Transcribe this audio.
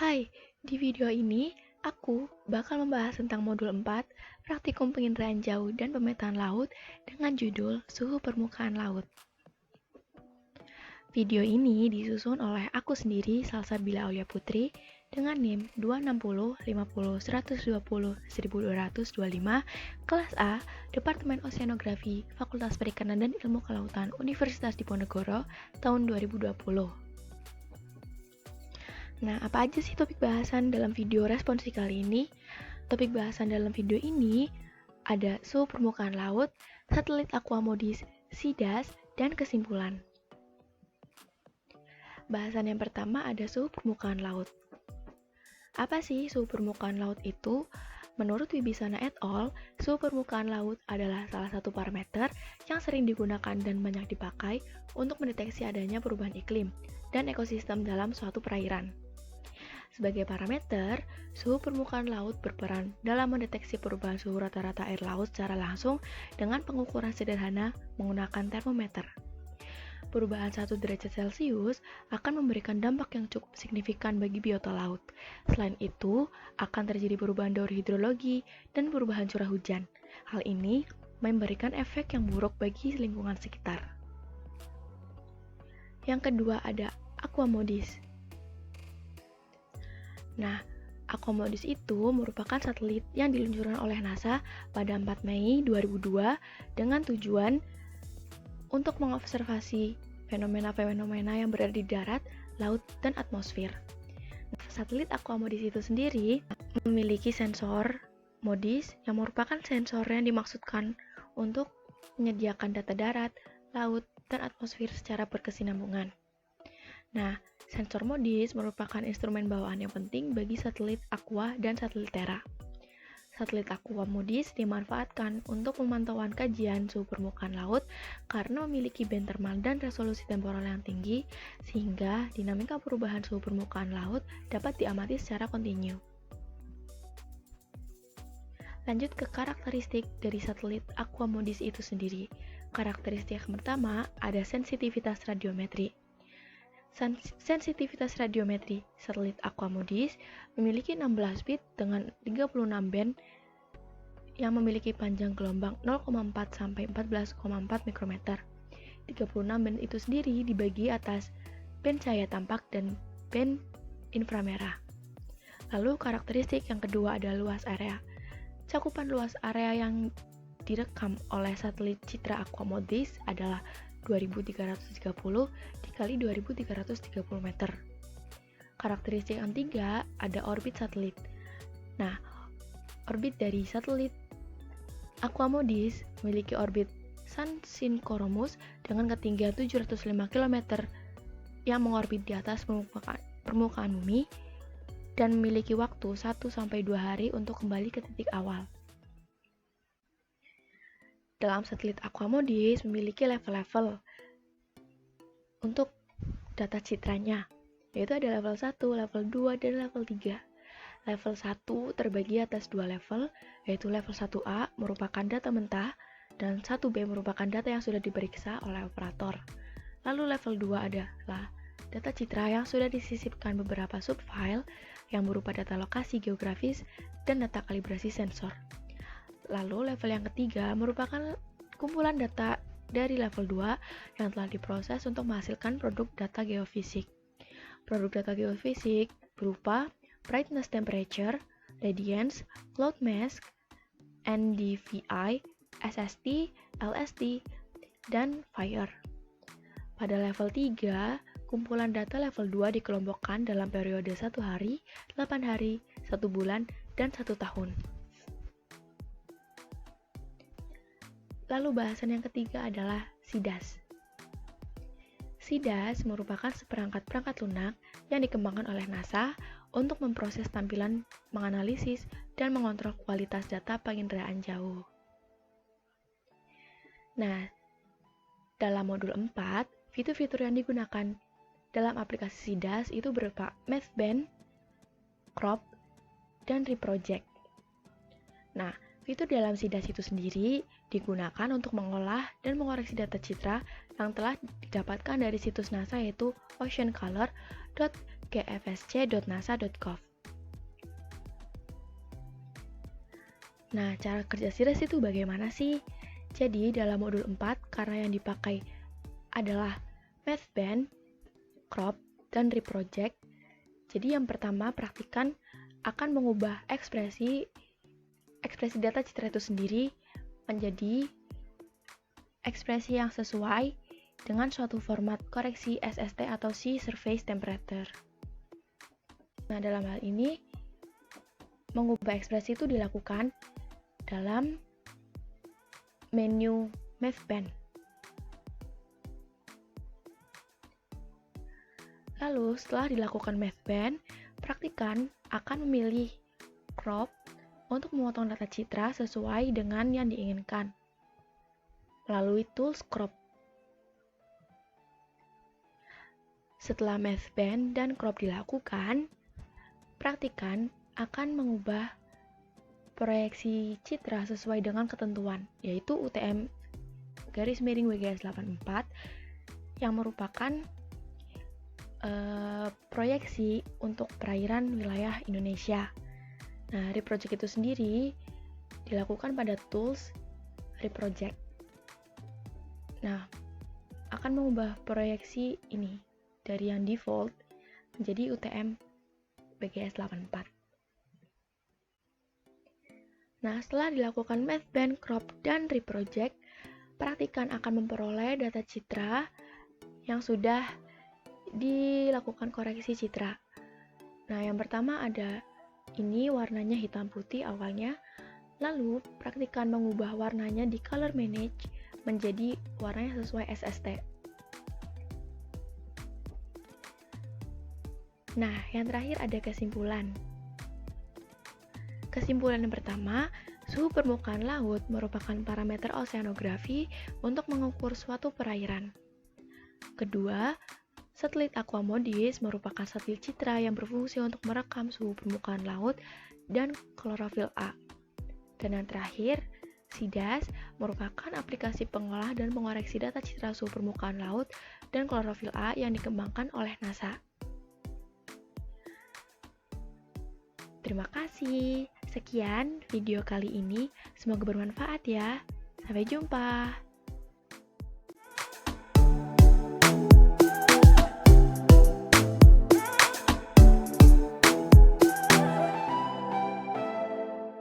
Hai, di video ini aku bakal membahas tentang modul 4, praktikum penginderaan jauh dan pemetaan laut dengan judul Suhu Permukaan Laut. Video ini disusun oleh aku sendiri, Salsabila Aulia Putri, dengan NIM 260 50 120 1225, kelas A, Departemen Oceanografi, Fakultas Perikanan dan Ilmu Kelautan, Universitas Diponegoro, tahun 2020. Nah, apa aja sih topik bahasan dalam video responsi kali ini? Topik bahasan dalam video ini ada suhu permukaan laut, satelit Aquamodis, SIDAS, dan kesimpulan. Bahasan yang pertama ada suhu permukaan laut. Apa sih suhu permukaan laut itu? Menurut Wibisana et al., suhu permukaan laut adalah salah satu parameter yang sering digunakan dan banyak dipakai untuk mendeteksi adanya perubahan iklim dan ekosistem dalam suatu perairan. Sebagai parameter, suhu permukaan laut berperan dalam mendeteksi perubahan suhu rata-rata air laut secara langsung dengan pengukuran sederhana menggunakan termometer. Perubahan 1 derajat Celcius akan memberikan dampak yang cukup signifikan bagi biota laut. Selain itu, akan terjadi perubahan daur hidrologi dan perubahan curah hujan. Hal ini memberikan efek yang buruk bagi lingkungan sekitar. Yang kedua ada Aquamodis. Nah, Aquamodis itu merupakan satelit yang diluncurkan oleh NASA pada 4 Mei 2002 dengan tujuan untuk mengobservasi fenomena-fenomena yang berada di darat, laut, dan atmosfer. Satelit Aquamodis itu sendiri memiliki sensor MODIS yang merupakan sensor yang dimaksudkan untuk menyediakan data darat, laut, dan atmosfer secara berkesinambungan. Nah, sensor MODIS merupakan instrumen bawaan yang penting bagi satelit Aqua dan satelit Terra. Satelit Aquamodis dimanfaatkan untuk pemantauan kajian suhu permukaan laut karena memiliki band termal dan resolusi temporal yang tinggi, sehingga dinamika perubahan suhu permukaan laut dapat diamati secara kontinu. Lanjut ke karakteristik dari satelit Aquamodis itu sendiri. Karakteristik yang pertama ada sensitivitas radiometri. Sensitivitas radiometri satelit Aquamodis memiliki 16 bit dengan 36 band yang memiliki panjang gelombang 0,4 sampai 14,4 mikrometer. 36 band itu sendiri dibagi atas band cahaya tampak dan band inframerah. Lalu karakteristik yang kedua ada luas area. Cakupan luas area yang direkam oleh satelit Citra Aquamodis adalah 2330 dikali 2330 meter. Karakteristik yang ketiga ada orbit satelit. Nah, orbit dari satelit Aquamodis memiliki orbit Sun Synchromus dengan ketinggian 705 km yang mengorbit di atas permukaan bumi dan memiliki waktu 1-2 hari untuk kembali ke titik awal. Dalam satelit Aquamodis memiliki level-level untuk data citranya, yaitu ada level 1, level 2, dan level 3. Level 1 terbagi atas 2 level, yaitu level 1A merupakan data mentah, dan 1B merupakan data yang sudah diperiksa oleh operator. Lalu level 2 adalah data citra yang sudah disisipkan beberapa subfile yang berupa data lokasi geografis dan data kalibrasi sensor. Lalu level yang ketiga merupakan kumpulan data dari level 2 yang telah diproses untuk menghasilkan produk data geofisik. Produk data geofisik berupa brightness temperature, radiance, cloud mass, NDVI, SST, LST, dan fire. Pada level 3, kumpulan data level 2 dikelompokkan dalam periode 1 hari, 8 hari, 1 bulan, dan 1 tahun. Lalu bahasan yang ketiga adalah SIDAS. SIDAS merupakan seperangkat lunak yang dikembangkan oleh NASA untuk memproses tampilan, menganalisis, dan mengontrol kualitas data penginderaan jauh. Nah, dalam modul 4, fitur-fitur yang digunakan dalam aplikasi SIDAS itu berupa Mathband, Crop, dan Reproject. Nah, fitur dalam SIDAS itu sendiri digunakan untuk mengolah dan mengoreksi data citra yang telah didapatkan dari situs NASA yaitu oceancolor.com gfsc.nasa.gov. Nah, cara kerja Cirrus itu bagaimana sih? Jadi, dalam modul 4, karena yang dipakai adalah MathBand, crop, dan reproject. Jadi, yang pertama, praktikan akan mengubah ekspresi data citra itu sendiri menjadi ekspresi yang sesuai dengan suatu format koreksi SST atau Sea Surface Temperature. Nah, dalam hal ini, mengubah ekspresi itu dilakukan dalam menu MathBand. Lalu, setelah dilakukan MathBand, praktikan akan memilih crop untuk memotong data citra sesuai dengan yang diinginkan melalui tools crop. Setelah MathBand dan crop dilakukan, praktikan akan mengubah proyeksi citra sesuai dengan ketentuan, yaitu UTM WGS 84 yang merupakan proyeksi untuk perairan wilayah Indonesia. Nah, reproject itu sendiri dilakukan pada tools reproject. Nah, akan mengubah proyeksi ini dari yang default menjadi UTM WGS 84. Nah, setelah dilakukan MathBand, crop, dan reproject, praktikan akan memperoleh data citra yang sudah dilakukan koreksi citra. Nah, yang pertama ada ini warnanya hitam putih awalnya, lalu praktikan mengubah warnanya di color manage menjadi warnanya sesuai SST. Nah, yang terakhir ada kesimpulan. Kesimpulan yang pertama, suhu permukaan laut merupakan parameter oseanografi untuk mengukur suatu perairan. Kedua, satelit Aquamodis merupakan satelit citra yang berfungsi untuk merekam suhu permukaan laut dan klorofil A. Dan yang terakhir, SIDAS merupakan aplikasi pengolah dan mengoreksi data citra suhu permukaan laut dan klorofil A yang dikembangkan oleh NASA. Terima kasih. Sekian video kali ini, semoga bermanfaat ya. Sampai jumpa.